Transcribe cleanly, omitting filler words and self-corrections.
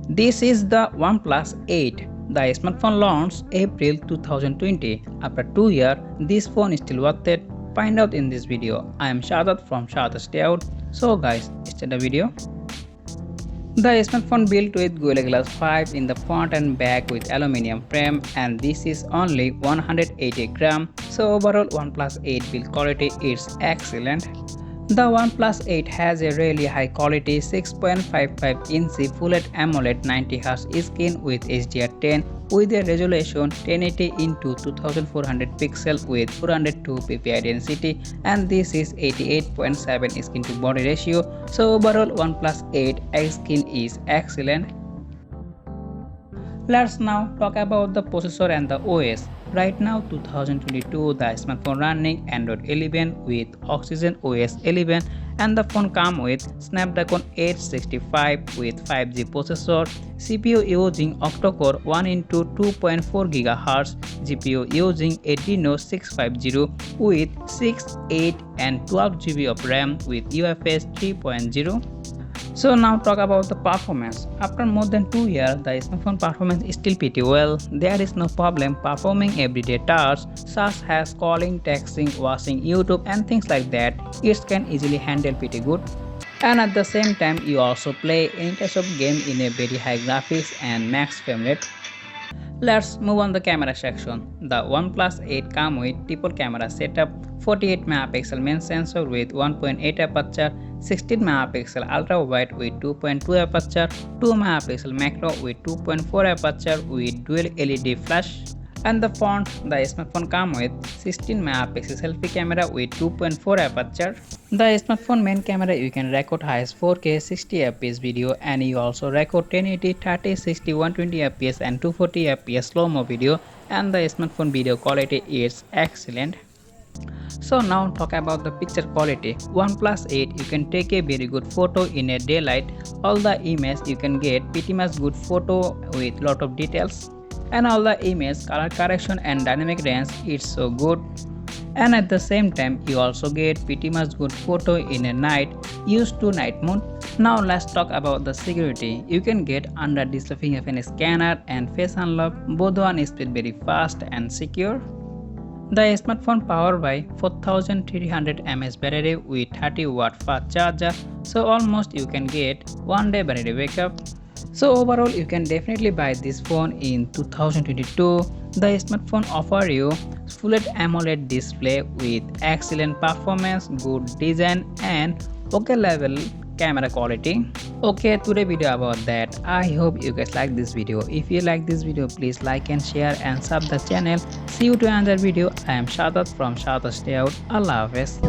This is the OnePlus 8. The smartphone launched April 2020. After 2 years, this phone is still worth it. Find out in this video. I am SHADAT'S from SHADAT'S Dayout. So guys, start the video. The smartphone built with Gorilla Glass 5 in the front and back with aluminum frame, and this is only 180 grams. So overall OnePlus 8 build quality is excellent. The OnePlus 8 has a really high quality 6.55-inch Full AMOLED 90Hz screen with HDR10 with a resolution 1080 into 2400 pixels with 402 ppi density, and this is 88.7 skin to body ratio. So overall OnePlus 8 skin is excellent. Let's now talk about the processor and the OS. Right now 2022, the smartphone running Android 11 with Oxygen OS 11, and the phone comes with Snapdragon 865 with 5G processor, CPU using octa-core 1 into 2.4 GHz, GPU using Adreno 650 with 6, 8 and 12 GB of RAM with UFS 3.0. So now talk about the performance. After more than 2 years, the smartphone performance is still pretty well. There is no problem performing everyday tasks such as calling, texting, watching YouTube and things like that. It can easily handle pretty good. And at the same time, you also play any type of game in a very high graphics and max frame rate. Let's move on the camera section. The OnePlus 8 comes with triple camera setup, 48 megapixel main sensor with 1.8 aperture, 16 megapixel ultra wide with 2.2 aperture, 2 megapixel macro with 2.4 aperture with dual LED flash. And the front, the smartphone comes with 16 megapixel selfie camera with 2.4 aperture. The smartphone main camera you can record highest 4K 60 fps video, and you also record 1080, 30, 60, 120 fps and 240 fps slow-mo video, and the smartphone video quality is excellent. So now talk about the picture quality. OnePlus 8 you can take a very good photo in a daylight. All the images you can get pretty much good photo with lot of details, and all the image color correction and dynamic range is so good. And at the same time you also get pretty much good photo in a night used to night mode. Now let's talk about the security. You can get under display fingerprint scanner and face unlock. Both one is very fast and secure. The smartphone powered by 4300 mAh battery with 30 watt fast charger, so almost you can get 1 day battery backup. So overall you can definitely buy this phone in 2022. The smartphone offers you Full AMOLED display with excellent performance, good design and okay level camera quality. Okay, today video about that. I hope you guys like this video. If you like this video, please like and share and sub the channel. See you to another video. I am SHADAT'S from SHADAT'S Dayout. Allah Hafiz.